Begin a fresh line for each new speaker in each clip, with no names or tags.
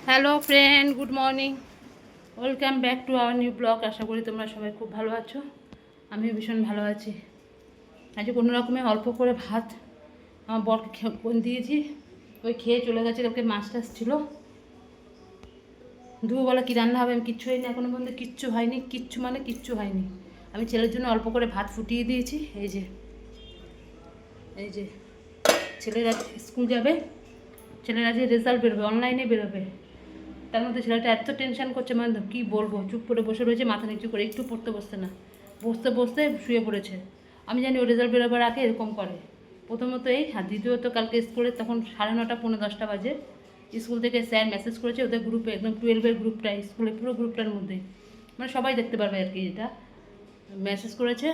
Hello friend, good morning, welcome back to our new blog. আশা করি তোমরা সবাই খুব ভালো আছো, আমিও ভীষণ ভালো আছি। আজকে কোনো রকমে অল্প করে ভাত আমার বরকে দিয়েছি, ওই খেয়ে চলে গেছে। ওকে মাছ টাছ ছিল, দুপুরবেলা কী রান্না হবে আমি কিচ্ছু হয়নি, এখনও পর্যন্ত কিচ্ছু হয়নি, কিচ্ছু হয়নি। আমি ছেলের জন্য অল্প করে ভাত ফুটিয়ে দিয়েছি। এই যে ছেলেরা স্কুল যাবে, ছেলেরা যে রেজাল্ট বেরোবে, অনলাইনে বেরোবে, তার মধ্যে ছেলেটা এত টেনশন করছে, মানে কী বলবো। চুপ করে বসে রয়েছে, মাথা নিচু করে, একটু পড়তে বসতে না, বসতে বসতে শুয়ে পড়েছে। আমি জানি ও রেজাল্ট বেরোবার আগে এরকম করে। প্রথমত এই, আর দ্বিতীয়ত কালকে স্কুলে তখন 9:30 পৌনে 10টা বাজে, স্কুল থেকে স্যার মেসেজ করেছে ওদের গ্রুপে, একদম 12-এর গ্রুপটা, স্কুলের পুরো গ্রুপটার মধ্যে, মানে সবাই দেখতে পারবে আর কি। এটা মেসেজ করেছে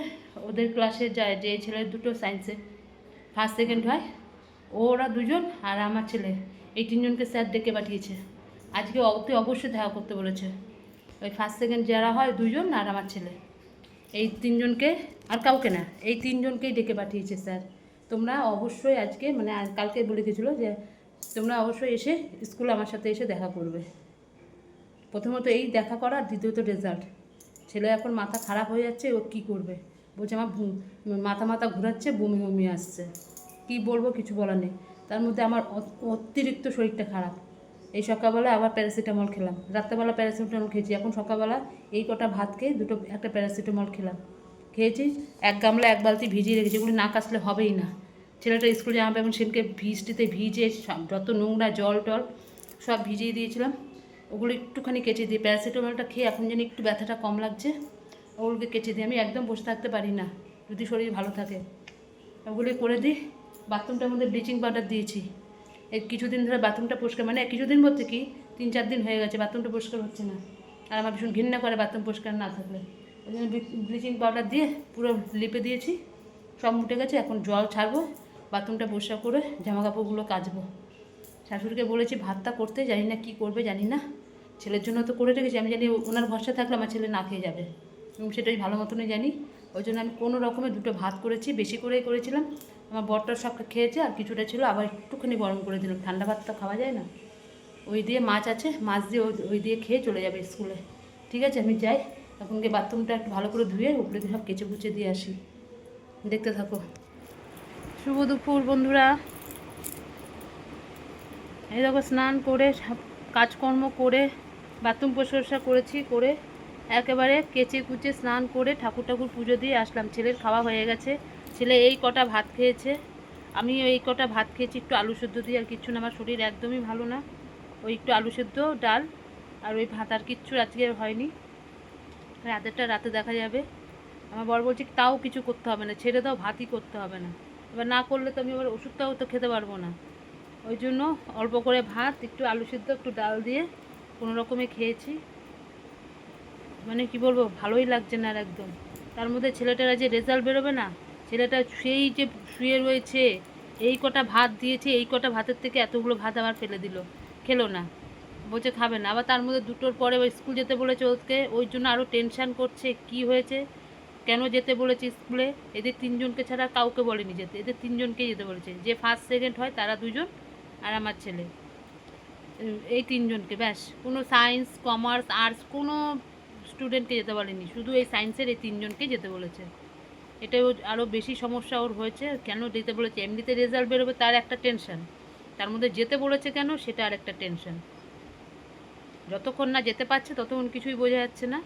ওদের ক্লাসে যায় যে ছেলে দুটো সায়েন্সে ফার্স্ট সেকেন্ড হয়, ওরা দুজন আর আমার ছেলে, এই তিনজনকে স্যার ডেকে পাঠিয়েছে। আজকে অবশ্যই দেখা করতে বলেছে। ওই ফার্স্ট সেকেন্ড যারা হয় দুজন আর আমার ছেলে, এই তিনজনকে, আর কাউকে না, এই তিনজনকেই ডেকে পাঠিয়েছে স্যার। তোমরা অবশ্যই আজকে, মানে কালকে বলে গেছিলো যে তোমরা অবশ্যই এসে স্কুলে আমার সাথে এসে দেখা করবে। প্রথমত এই দেখা করা, আর দ্বিতীয়ত রেজাল্ট। ছেলে এখন মাথা খারাপ হয়ে যাচ্ছে, ও কী করবে, বলছে আমার মাথা ঘোরাচ্ছে, বমি আসছে। কী বলবো, কিছু বলার নেই। তার মধ্যে আমার অতিরিক্ত শরীরটা খারাপ। এই সকালবেলা আবার প্যারাসিটামল খেলাম, রাত্রেবেলা প্যারাসিটামল খেয়েছি, এখন সকালবেলা এই কটা ভাত খেয়ে একটা প্যারাসিটামল খেলাম, খেয়েছি। 1 গামলা 1 বালতি ভিজিয়ে রেখেছি, এগুলি না কাচলে হবেই না। ছেলেটা স্কুলে যাবে, এবং সেদিনকে বৃষ্টিতে ভিজে যত নোংরা জল টল সব ভিজিয়ে দিয়েছিলাম, ওগুলো একটুখানি কেচে দিই। প্যারাসিটামলটা খেয়ে এখন যেন একটু ব্যথাটা কম লাগছে, ওগুলোকে কেচে দিই। আমি একদম বসে থাকতে পারি না যদি শরীর ভালো থাকে, ওগুলো করে দিই। বাথরুমটার মধ্যে ব্লিচিং পাউডার দিয়েছি। এই কিছুদিন ধরে বাথরুমটা পরিষ্কার, মানে কিছুদিন বলতে কি 3-4 দিন হয়ে গেছে বাথরুমটা পরিষ্কার হচ্ছে না, আর আমার ভীষণ ঘৃণা করে বাথরুম পরিষ্কার না থাকলে। ওই জন্য ব্লিচিং পাউডার দিয়ে পুরো লিপে দিয়েছি, সব মুটে গেছে। এখন জল ছাড়বো, বাথরুমটা পরিষ্কার করে জামা কাপড়গুলো কাচবো। শাশুড়িকে বলেছি ভাতটা করতে, জানি না কী করবে, জানি না। ছেলের জন্য তো করে রেখেছি, আমি জানি ওনার ভরসা থাকলে আমার ছেলে না খেয়ে যাবে, এবং সেটাই ভালো মতনই জানি। ওই জন্য আমি কোনো রকমে 2টো ভাত করেছি, বেশি করেই করেছিলাম। আমার বরটা সব খেয়েছে, আর কিছুটা ছিল, আবার একটুখানি গরম করে দিলাম, ঠান্ডা ভাত তো খাওয়া যায় না। ওই দিয়ে মাছ আছে, মাছ দিয়ে ওই দিয়ে খেয়ে চলে যাবে স্কুলে। ঠিক আছে, আমি যাই এখন, গিয়ে বাথরুমটা একটু ভালো করে ধুয়ে উপরে দিয়ে সব কেচে কুচে দিয়ে আসি। দেখতে থাকো। শুভ দুপুর বন্ধুরা। এই দেখো, স্নান করে সব কাজকর্ম করে বাথরুম পরিষ্কার করেছি, করে একেবারে কেচে কুচে স্নান করে ঠাকুর পুজো দিয়ে আসলাম। ছেলের খাওয়া হয়ে গেছে, ছেলে এই কটা ভাত খেয়েছে, আমি এই কটা ভাত খেয়েছি একটু আলু সেদ্ধ দিয়ে, আর কিচ্ছু না। আমার শরীর একদমই ভালো না, ওই একটু আলু সেদ্ধ, ডাল আর ওই ভাত, আর কিচ্ছু আজকে হয়নি। রাতেরটা রাতে দেখা যাবে। আমার বর বলছে তাও কিছু করতে হবে না, ছেড়ে দাও, ভাতই করতে হবে না। এবার না করলে তো আমি আবার ওষুধটাও তো খেতে পারবো না। ওই জন্য অল্প করে ভাত, একটু আলু সিদ্ধ, একটু ডাল দিয়ে কোনো রকমে খেয়েছি। মানে কি বলবো, ভালোই লাগছে না আর একদম। তার মধ্যে ছেলেটারা যে রেজাল্ট বেরোবে না, ছেলেটা সেই যে শুয়ে রয়েছে, এই কটা ভাত দিয়েছে, এই কটা ভাতের থেকে এতগুলো ভাত আবার ফেলে দিল, খেলো না, বলছে খাবে না। আবার তার মধ্যে 2টোর পরে ওই স্কুল যেতে বলেছে ওকে, ওই জন্য আরও টেনশান করছে, কি হয়েছে, কেন যেতে বলেছে স্কুলে। এদের 3জনকে ছাড়া কাউকে বলেনি যেতে, এদের 3জনকেই যেতে বলেছে। যে ফার্স্ট সেকেন্ড হয় তারা 2জন, আর আমার ছেলে, এই 3জনকে, ব্যাস। কোনো সায়েন্স, কমার্স, আর্টস কোনো স্টুডেন্টকে যেতে বলেনি, শুধু এই সায়েন্সের এই 3জনকেই যেতে বলেছে। এটাই আরও বেশি সমস্যা ওর হয়েছে। কেন যেতে বলেছে, এমনিতে রেজাল্ট বেরোবে তার একটা টেনশন, তার মধ্যে যেতে বলেছে কেন সেটা আর একটা টেনশন। যতক্ষণ না যেতে পারছে ততক্ষণ কিছুই বোঝা যাচ্ছে না।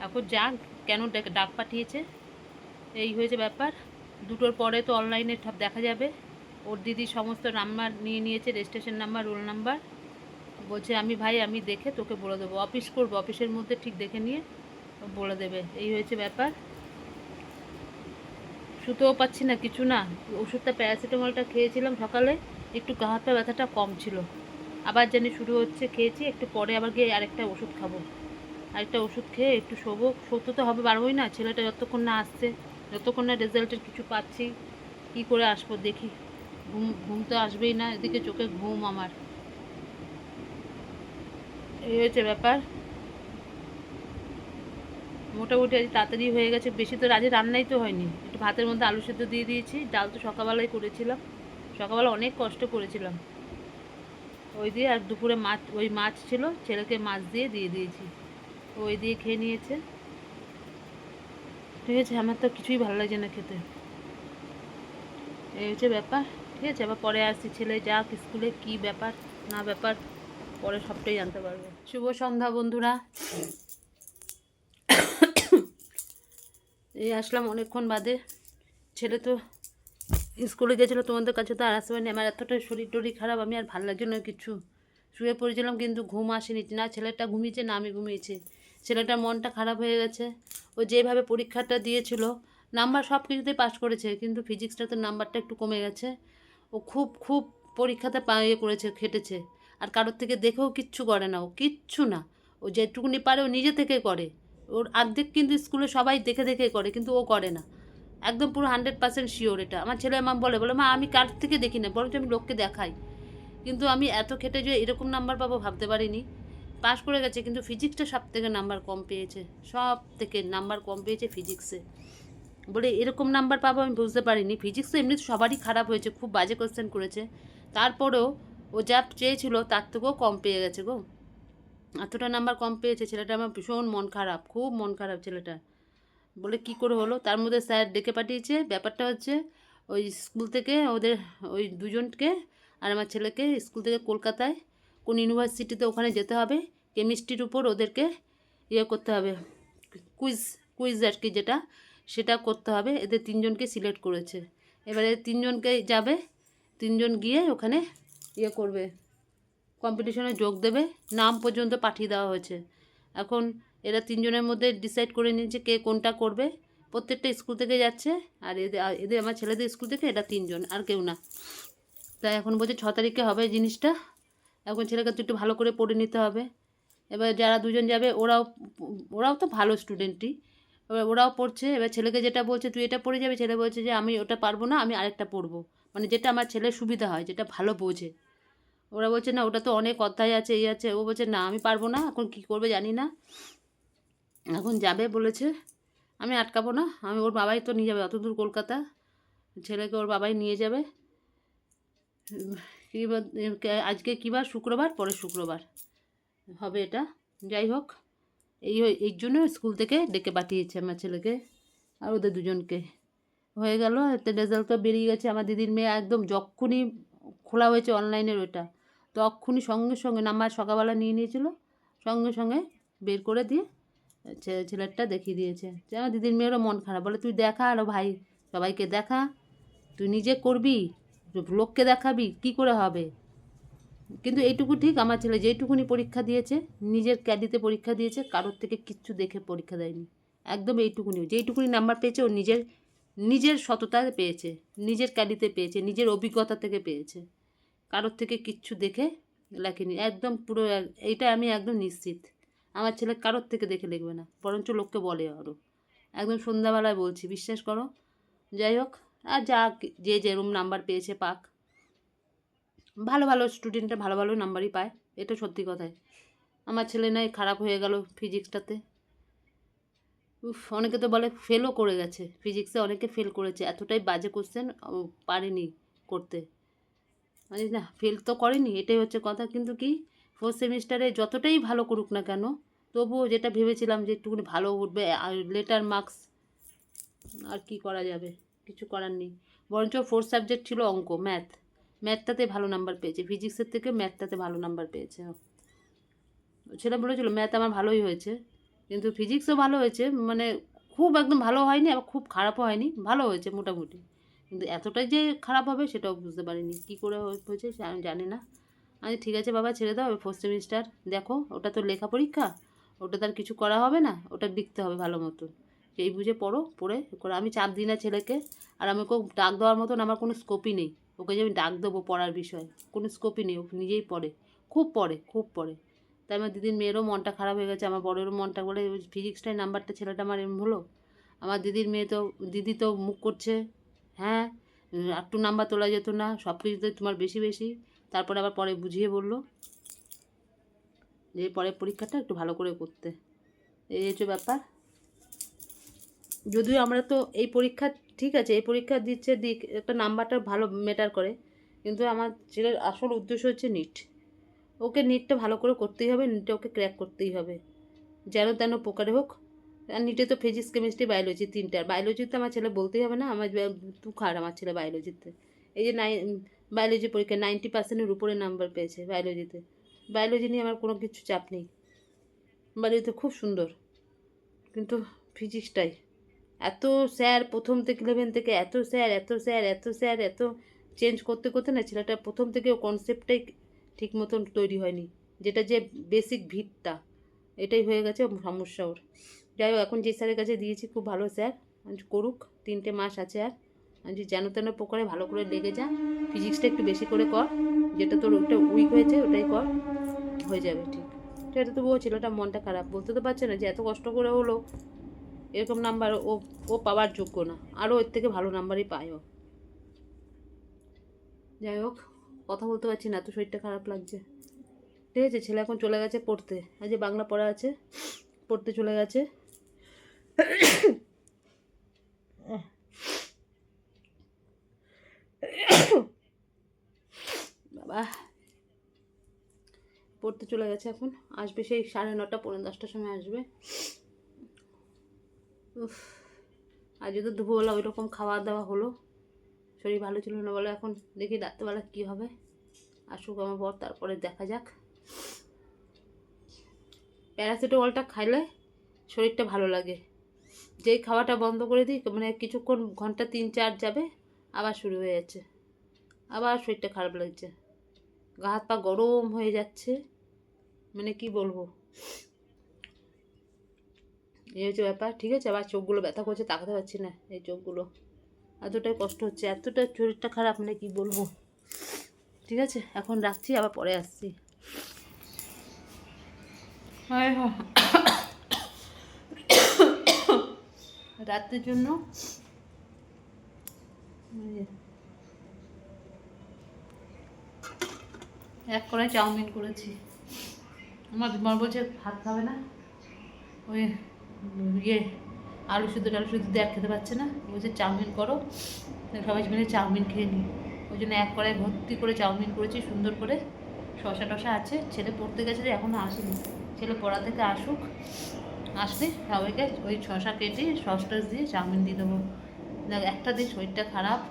এখন যাক, কেন ডাক পাঠিয়েছে, এই হয়েছে ব্যাপার। 2টোর পরে তো অনলাইনে সব দেখা যাবে। ওর দিদি সমস্ত নাম্বার নিয়ে নিয়েছে, রেজিস্ট্রেশন নাম্বার, রোল নাম্বার। বলছে আমি দেখে তোকে বলে দেবো, অফিস করবো, অফিসের মধ্যে ঠিক দেখে নিয়ে বলে দেবে। এই হয়েছে ব্যাপার। শুতেও পাচ্ছি না, কিছু না। ওষুধটা প্যারাসিটামলটা খেয়েছিলাম সকালে, একটু গা হাত পা ব্যথাটা কম ছিল, আবার জানি শুরু হচ্ছে। খেয়েছি, একটু পরে আবার গিয়ে আরেকটা ওষুধ খাবো, আরেকটা ওষুধ খেয়ে একটু শোবো। শোতে তো হবে, পারবোই না, ছেলেটা যতক্ষণ না আসছে, যতক্ষণ না রেজাল্টের কিছু পাচ্ছি, কি করে আসবো দেখি। ঘুম তো আসবেই না, এদিকে চোখে ঘুম আমার। এই হয়েছে ব্যাপার। মোটামুটি আজ তাড়াতাড়ি হয়ে গেছে, বেশি তো আজ রান্নাই তো হয়নি। একটু ভাতের মধ্যে আলু সেদ্ধ দিয়ে দিয়েছি, ডাল তো সকালবেলায় করেছিলাম, সকালবেলা অনেক কষ্ট করেছিলাম। ওই দিয়ে আর দুপুরে মাছ, ওই মাছ ছিল, ছেলেকে মাছ দিয়ে দিয়েছি, ওই দিয়ে খেয়ে নিয়েছে। ঠিক আছে, আমার তো কিছুই ভালো লাগছে না খেতে, এই হচ্ছে ব্যাপার। ঠিক আছে, আবার পরে আসছি, ছেলে যাক স্কুলে, কি ব্যাপার না ব্যাপার পরে সবটাই জানতে পারবে। শুভ সন্ধ্যা বন্ধুরা, এই আসলাম অনেকক্ষণ বাদে। ছেলে তো স্কুলে গেছিলো, তোমাদের কাছে তো আর আসতে পারিনি। আমার এতটাই শরীর টরীর খারাপ, আমি আর ভালো লাগছে না কিছু, শুয়ে পড়েছিলাম কিন্তু ঘুম আসেনি। না ছেলেটা ঘুমিয়েছে না আমি ঘুমিয়েছি, ছেলেটার মনটা খারাপ হয়ে গেছে। ও যেভাবে পরীক্ষাটা দিয়েছিল, নাম্বার সব কিছুতেই পাস করেছে, কিন্তু ফিজিক্সটাতে নাম্বারটা একটু কমে গেছে। ও খুব খুব পরীক্ষাতে ইয়ে করেছে, খেটেছে। আর কারোর থেকে দেখেও কিচ্ছু করে না, ও কিচ্ছু না, ও যেটুকুনি পারে ও নিজে থেকে করে। ওর অর্ধেক কিন্তু স্কুলে সবাই দেখে দেখে করে, কিন্তু ও করে না। একদম পুরো 100% শিওর এটা। আমার ছেলে মা বলে মা আমি কার থেকে দেখি না, বরঞ্চ আমি লোককে দেখাই। কিন্তু আমি এত খেটে যে এরকম নাম্বার পাবো ভাবতে পারিনি। পাস করে গেছে, কিন্তু ফিজিক্সটা সব থেকে নাম্বার কম পেয়েছে, সব থেকে নাম্বার কম পেয়েছে ফিজিক্সে। বলে এরকম নাম্বার পাবো আমি বুঝতে পারিনি। ফিজিক্স তো এমনি সবারই খারাপ হয়েছে, খুব বাজে কোয়েশ্চেন করেছে, তারপরেও ও যা চেয়েছিল তার থেকেও কম পেয়ে গেছে গো। এতটা নাম্বার কম পেয়েছে ছেলেটা, আমার ভীষণ মন খারাপ, খুব মন খারাপ ছেলেটা। বলে কি করে হলো, তার মধ্যে স্যার ডেকে পাঠিয়েছে। ব্যাপারটা হচ্ছে ওই স্কুল থেকে ওদের ওই দুজনকে আর আমার ছেলেকে স্কুল থেকে কলকাতায় কোন ইউনিভার্সিটিতে ওখানে যেতে হবে, কেমিস্ট্রির উপর ওদেরকে ইয়ে করতে হবে, কুইজ কুইজ আর কি যেটা, সেটা করতে হবে। এদের তিনজনকে সিলেক্ট করেছে, এবারে তিনজনকে যাবে, তিনজন গিয়ে ওখানে ইয়ে করবে, কম্পিটিশনে যোগ দেবে, নাম পর্যন্ত পাঠিয়ে দেওয়া হয়েছে। এখন এরা তিনজনের মধ্যে ডিসাইড করে নিয়েছে কে কোনটা করবে। প্রত্যেকটা স্কুল থেকে যাচ্ছে, আর এদের আমার ছেলেদের স্কুল থেকে এটা তিনজন, আর কেউ না। তাই এখন বলছে 6 তারিখে হবে জিনিসটা। এখন ছেলেকে তো একটু ভালো করে পড়ে নিতে হবে। এবার যারা দুজন যাবে ওরাও তো ভালো স্টুডেন্টই, এবার ওরাও পড়ছে। এবার ছেলেকে যেটা বলছে তুই এটা পড়ে যাবে, ছেলে বলছে যে আমি ওটা পারবো না, আমি আরেকটা পড়বো, মানে যেটা আমার ছেলের সুবিধা হয়, যেটা ভালো বোঝে। ওরা বলছে না ওটা তো অনেক অধ্যায় আছে, এই আছে। ও বলছে না আমি পারবো না, এখন কি করবে জানি না। এখন যাবে বলেছে, আমি আটকাবো না, আমি ওর বাবাই তো নিয়ে যাবে অত দূর কলকাতা, ছেলেকে ওর বাবাই নিয়ে যাবে। আজকে কী বার, শুক্রবার, পরে শুক্রবার হবে এটা। যাই হোক, এই জন্য স্কুল থেকে ডেকে পাঠিয়েছে আমার ছেলেকে আর ওদের দুজনকে। হয়ে গেল, এতে রেজাল্ট তো বেরিয়ে গেছে। আমার দিদির মেয়ে একদম যখনই খোলা হয়েছে অনলাইনের ওইটা, তখনই সঙ্গে সঙ্গে নাম্বার সকালবেলা নিয়ে নিয়েছিল, সঙ্গে সঙ্গে বের করে দিয়ে ছেলেরটা দেখিয়ে দিয়েছে। যে আমার দিদির মেয়েরও মন খারাপ, বলে তুই দেখা, আরও ভাই সবাইকে দেখা, তুই নিজে করবি, লোককে দেখাবি, কি করে হবে। কিন্তু এইটুকু ঠিক, আমার ছেলে যেইটুকুনি পরীক্ষা দিয়েছে, নিজের ক্যাডিতে পরীক্ষা দিয়েছে, কারোর থেকে কিচ্ছু দেখে পরীক্ষা দেয়নি। একদম এইটুকুনি, যেইটুকুনি নাম্বার পেয়েছে ও নিজের নিজের সততায় পেয়েছে, নিজের ক্যাডিতে পেয়েছে, নিজের অভিজ্ঞতা থেকে পেয়েছে, কারোর থেকে কিচ্ছু দেখে লেখেনি। একদম পুরো এইটা আমি একদম নিশ্চিত, আমার ছেলে কারোর থেকে দেখে লিখবে না, বরঞ্চ লোককে বলে আরও। একদম সন্ধ্যাবেলায় বলছি, বিশ্বাস করো। যাই হোক, আর যা যে যেরম নাম্বার পেয়েছে পাক, ভালো ভালো স্টুডেন্টরা ভালো ভালো নাম্বারই পায়, এটা সত্যি কথাই। আমার ছেলে নয় খারাপ হয়ে গেল ফিজিক্সটাতে। অনেকে তো বলে ফেলও করে গেছে ফিজিক্সে, অনেকে ফেল করেছে, এতটাই বাজে কোশ্চেন পারেনি করতে। মানে না, ফেল তো করেনি, এটাই হচ্ছে কথা। কিন্তু কি 4th সেমিস্টারে যতটাই ভালো করুক না কেন, তবুও যেটা ভেবেছিলাম যে একটুখানি ভালো উঠবে, আর লেটার মার্কস, আর কি করা যাবে, কিছু করার নেই। বরঞ্চ 4th সাবজেক্ট ছিল অঙ্ক, ম্যাথটাতে ভালো নাম্বার পেয়েছে, ফিজিক্সের থেকে ম্যাথটাতে ভালো নাম্বার পেয়েছে। সেটা বলেছিল ম্যাথ আমার ভালোই হয়েছে, কিন্তু ফিজিক্সও ভালো হয়েছে, মানে খুব একদম ভালো হয়নি, আবার খুব খারাপও হয়নি, ভালো হয়েছে মোটামুটি। কিন্তু এতটাই যে খারাপ হবে সেটাও বুঝতে পারিনি, কী করে হয়েছে আমি জানি না। আমি ঠিক আছে বাবা ছেড়ে দাও, 4th সেমিস্টার দেখো, ওটা তো লেখা পরীক্ষা, ওটা তার কিছু করা হবে না, ওটা লিখতে হবে ভালো মতো, সেই বুঝে পড়ো, পড়ে করে। আমি চাপ দিই না ছেলেকে, আর আমি ওকে ডাক দেওয়ার মতন আমার কোনো স্কোপই নেই, ওকে যে আমি ডাক দেবো পড়ার বিষয়ে, কোনো স্কোপই নেই, ও নিজেই পড়ে, খুব পড়ে, খুব পড়ে। তাই আমার দিদির মেয়েরও মনটা খারাপ হয়ে গেছে, আমার বড়েরও মনটা, বলে ফিজিক্সটাই নাম্বারটা ছেলেটা আমার এমন হলো। আমার দিদির মেয়ে তো, দিদি তো মুখ করছে, হ্যাঁ একটু নাম্বার তোলা যেত না, সব কিছুতে তোমার বেশি বেশি। তারপরে আবার পরে বুঝিয়ে বললো যে পরের পরীক্ষাটা একটু ভালো করে করতে। এই হচ্ছে ব্যাপার। যদিও আমরা তো এই পরীক্ষা, ঠিক আছে এই পরীক্ষা দিক একটা নাম্বারটা ভালো ম্যাটার করে, কিন্তু আমার ছেলের আসল উদ্দেশ্য হচ্ছে নিট। ওকে নিটটা ভালো করে করতেই হবে, নিটটা ওকে ক্র্যাক করতেই হবে, যেন তেন প্রকারে হোক। আর নিটে তো ফিজিক্স কেমিস্ট্রি বায়োলজি তিনটে, আর বায়োলজিতে আমার ছেলে বলতেই হবে না, আমার তুখার আমার ছেলে বায়োলজিতে। এই যে বায়োলজি পরীক্ষায় 90%-এর উপরে নাম্বার পেয়েছে বায়োলজিতে। বায়োলজি নিয়ে আমার কোনো কিছু চাপ নেই, বায়োলজিতে খুব সুন্দর, কিন্তু ফিজিক্সটাই এত স্যার প্রথম থেকে 11 থেকে এত স্যার এত স্যার এত স্যার এত চেঞ্জ করতে করতে না ছেলেটা প্রথম থেকে ও কনসেপ্টটাই ঠিক মতন তৈরি হয়নি, যেটা যে বেসিক ভিতটা এটাই হয়ে গেছে সমস্যা ওর। যাই হোক, এখন যে স্যারের কাছে দিয়েছি খুব ভালো স্যার, করুক, 3টে মাস আছে আর যেন তেন প্রকারে ভালো করে লেগে যা, ফিজিক্সটা একটু বেশি করে কর, যেটা তোর ওটা উইক হয়েছে ওটাই কর, হয়ে যাবে ঠিক। এটা তবুও ছেলেটা মনটা খারাপ, বলতে তো পারছে না যে এত কষ্ট করে হলো এরকম নাম্বার ও ও পাওয়ার যোগ্য না, আরও এর থেকে ভালো নাম্বারই পায় ও। যাই হোক, কথা বলতে পারছি না, এত শরীরটা খারাপ লাগছে। ঠিক আছে, ছেলে এখন চলে গেছে পড়তে, আজ বাংলা পড়া আছে, পড়তে চলে গেছে। বাবা, পড়তে চলে গেছে, এখন আসবে সেই 9:30 পৌনে 10টার সময় আসবে। উফ, আজ তো দুপুরবেলা ওই রকম খাওয়া দাওয়া হলো, শরীর ভালো ছিল না বলে, এখন দেখি রাত্রেবেলা কী হবে, আসুক আমার বর, তারপরে দেখা যাক। প্যারাসিটামলটা খাইলে শরীরটা ভালো লাগে, যেই খাওয়াটা বন্ধ করে দিই মানে কিছুক্ষণ ঘন্টা 3-4 যাবে আবার শুরু হয়ে যাচ্ছে, আবার শরীরটা খারাপ লাগছে, গা হাত পা গরম হয়ে যাচ্ছে, মানে কি বলবো, এই হচ্ছে ব্যাপার। ঠিক আছে, আবার চোখগুলো ব্যথা করছে, তাকাতে পারছি না, এই চোখগুলো এতটাই কষ্ট হচ্ছে, এতটা শরীরটা খারাপ, মানে কি বলবো। ঠিক আছে, এখন রাখছি, আবার পরে আসছি। রাতের জন্য এক কড়াই চাউমিন করেছি, আমার মা বলছে ভাত খাবে না, ওই আলু সিদ্ধ দিয়ে আর খেতে পারছে না, বলছে চাউমিন করো, সবাই মিলে চাউমিন খেয়ে নিই, ওই জন্য এক কড়াই ভর্তি করে চাউমিন করেছি সুন্দর করে, শসা টসা আছে, ছেলে পড়তে গেছে এখনও আসেনি, ছেলে পড়া থেকে আসুক, আসলে সবাইকে ওই শসা কেটে সস টস দিয়ে চাউমিন দিয়ে দেবো। দেখ, একটা দিন শরীরটা খারাপ,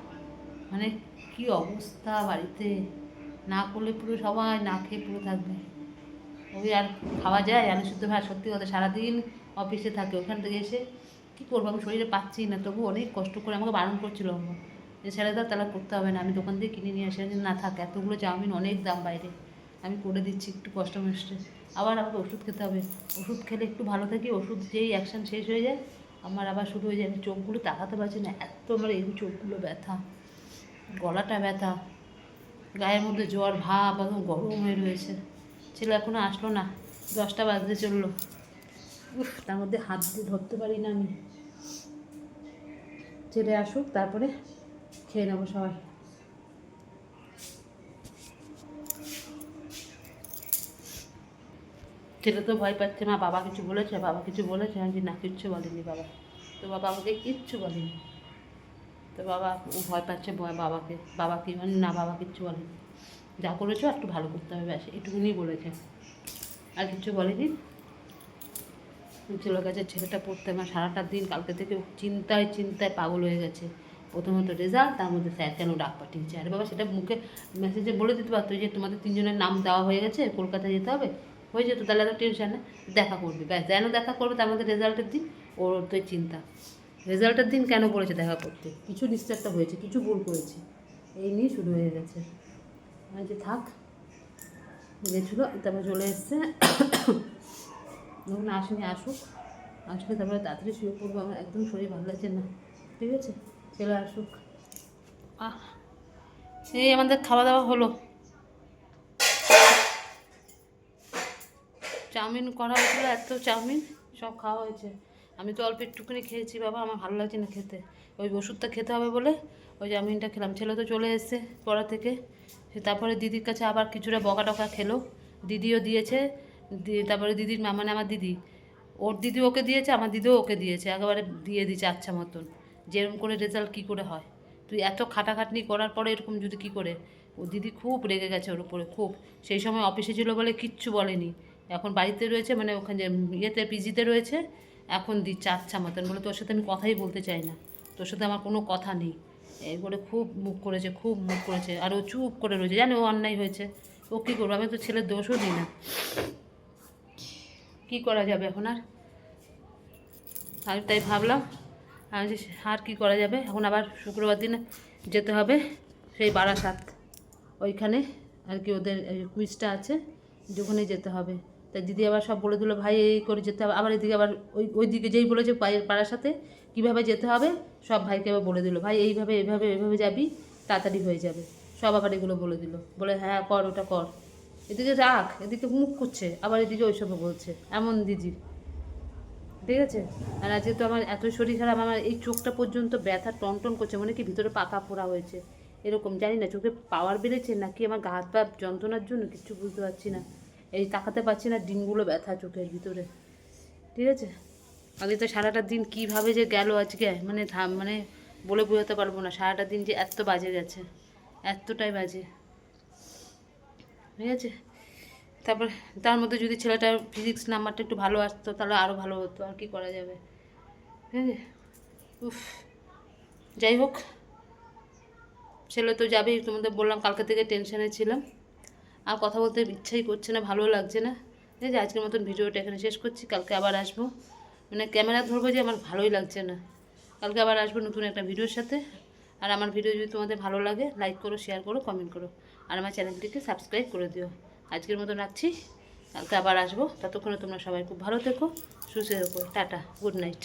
মানে কি অবস্থা বাড়িতে, না করলে পুরো সবাই না খেয়ে পুরো থাকবে, ওই আর খাওয়া যায় আলু সিদ্ধ ভাত, সত্যি কথা, সারাদিন অফিসে থাকে, ওখান থেকে এসে কী করবো, আমি শরীরে পাচ্ছি না, তবু অনেক কষ্ট করে আমাকে বারণ করছিল আমার যে ছেড়ে দাও, তাহলে করতে হবে না, আমি দোকান থেকে কিনে নিয়ে আসি, না থাক, এতগুলো চাউমিন অনেক দাম বাইরে, আমি করে দিচ্ছি একটু কষ্ট মষ্টে, আবার আমাকে ওষুধ খেতে হবে, ওষুধ খেলে একটু ভালো থাকি, ওষুধ যেই অ্যাকশান শেষ হয়ে যায় আমার আবার শুরু হয়ে যায়, আমি চোখগুলো তাকাতে পারছি না, এত আমার এই চোখগুলো ব্যথা, গলাটা ব্যথা, গায়ের মধ্যে জ্বর ভাব, একদম গরম হয়ে রয়েছে। ছেলে এখনও আসলো না, 10টা বাজতে চললো, উফ, তার মধ্যে হাত দিয়ে ধরতে পারি না আমি, ছেলে আসুক তারপরে খেয়ে নেবো সবাই। ছেলে তো ভয় পাচ্ছে, মা বাবা কিছু বলেছে, বাবা কিছু বলেছে, আমি না কিচ্ছু বলেনি বাবা, তো বাবা আমাকে কিচ্ছু বলেনি, তো বাবা ও ভয় পাচ্ছে বাবাকে, বাবা কি মানে না, বাবা কিচ্ছু বলেনি, যা করেছো একটু ভালো করতে হবে, ব্যাস এটুকুনি বলেছে, আর কিচ্ছু বলেনি। চলে গেছে ছেলেটা পড়তে, আমার সারাটা দিন কালকে থেকে চিন্তায় চিন্তায় পাগল হয়ে গেছে, প্রথমত রেজাল্ট, তার মধ্যে স্যার কেন ডাক পাঠিয়েছে, আরে বাবা সেটা মুখে মেসেজে বলে দিতে পারতো যে তোমাদের 3জনের নাম দেওয়া হয়ে গেছে, কলকাতায় যেতে হবে, হয়ে যেত, তাহলে এত টেনশন না, দেখা করবে, ব্যাস যেন দেখা করবে, তার মধ্যে রেজাল্টের দিন ওর তো চিন্তা, রেজাল্টের দিন কেন বলেছে দেখা করতে, কিছু নিশ্চয়তা হয়েছে, কিছু ভুল করেছে, এই নিয়ে শুরু হয়ে গেছে, যে থাক, গেছিলো তারপর চলে এসছে, যখন আসেনি আসুক, আসলে তারপরে তাড়াতাড়ি শুয়ে পড়বো, আমার একদম শরীর ভালো লাগছে না, ঠিক আছে, চলে আসুক। এই আমাদের খাওয়া দাওয়া হলো, চাউমিন করা হয়েছিল, এত চাউমিন সব খাওয়া হয়েছে, আমি তো অল্প একটুখানি খেয়েছি বাবা, আমার ভালো লাগছে না খেতে, ওই ওষুধটা খেতে হবে বলে ওই চাউমিনটা খেলাম, ছেলে তো চলে এসছে পড়া থেকে, সে তারপরে দিদির কাছে আবার কিছুটা বকা টকা খেলো, দিদিও দিয়েছে, তারপরে দিদির মা মানে আমার দিদি, ওর দিদি ওকে দিয়েছে, আমার দিদিও ওকে দিয়েছে, একেবারে দিয়ে দিয়েছে আচ্ছা মতন, যেরকম করে রেজাল্ট কী করে হয়, তুই এত খাটাখাটনি করার পরে এরকম যদি কী করে ও দিদি খুব রেগে গেছে ওর উপরে, খুব। সেই সময় অফিসে ছিল বলে কিচ্ছু বলেনি, এখন বাড়িতে রয়েছে, মানে ওখানে ইয়েতে পিজিতে রয়েছে, এখন দিচ্ছে আচ্ছা মতন, বলে তোর সাথে আমি কথাই বলতে চাই না, তোর সাথে আমার কোনো কথা নেই, এই বলে খুব মুখ করেছে, খুব মুখ করেছে। আর ও চুপ করে রয়েছে, জানে ও অন্যায় হয়েছে, ও কী করবো, আমি তো ছেলের দোষও দিই না, কী করা যাবে এখন আর। আমি তাই ভাবলাম, আমি যে আর কী করা যাবে, এখন আবার শুক্রবার দিন যেতে হবে সেই বারাসাত, ওইখানে আর কি ওদের কুইজটা আছে, ওখানে যেতে হবে। তাই দিদি আবার সব বলে দিল, ভাই এই করে যেতে হবে, আবার এদিকে আবার ওইদিকে যেই বলেছে পাড়ার সাথে কীভাবে যেতে হবে সব ভাইকে আবার বলে দিল, ভাই এইভাবে এইভাবে এইভাবে যাবি, তাড়াতাড়ি হয়ে যাবে, সব আবার এগুলো বলে দিল, বলে হ্যাঁ কর ওটা কর, এদিকে রাখ, এদিকে মুখ করছে, আবার এদিকে ওইসবও বলছে, এমন দিদি, ঠিক আছে। আর আজকে তো আমার এত শরীর খারাপ, আমার এই চোখটা পর্যন্ত ব্যথা টনটন করছে, মনে কি ভিতরে পাকা পোড়া হয়েছে এরকম, জানি না চোখে পাওয়ার বেড়েছে নাকি আমার গা হাত পা যন্ত্রণার জন্য, কিচ্ছু বুঝতে পারছি না, এই তাকাতে পারছি না, ডিমগুলো ব্যথা চোখের ভিতরে, ঠিক আছে। আগে তো সারাটা দিন কীভাবে যে গেল আজকে, মানে মানে বলে বোঝাতে পারবো না, সারাটা দিন যে এত বাজে গেছে, এতটাই বাজে, ঠিক আছে। তারপর তার মধ্যে যদি ছেলেটার ফিজিক্স নাম্বারটা একটু ভালো আসতো তাহলে আরও ভালো হতো, আর কি করা যাবে, ঠিক আছে। উফ, যাই হোক, ছেলে তো যাবেই, তোমাদের বললাম কালকে থেকে টেনশনে ছিলাম, আর কথা বলতে ইচ্ছাই করছে না, ভালো লাগছে না, ঠিক আছে। আজকের মতন ভিডিওটা এখানে শেষ করছি, কালকে আবার আসবো, মানে ক্যামেরা ধরবো যে আমার ভালোই লাগছে না, কালকে আবার আসবো নতুন একটা ভিডিওর সাথে। আর আমার ভিডিও যদি তোমাদের ভালো লাগে লাইক করো, শেয়ার করো, কমেন্ট করো, আর আমার চ্যানেলটিকে সাবস্ক্রাইব করে দিও। আজকের মতন রাখছি, কালকে আবার আসবো, ততক্ষণে তোমরা সবাই খুব ভালো থেকো, সুস্থ থেকো, টাটা, গুড নাইট।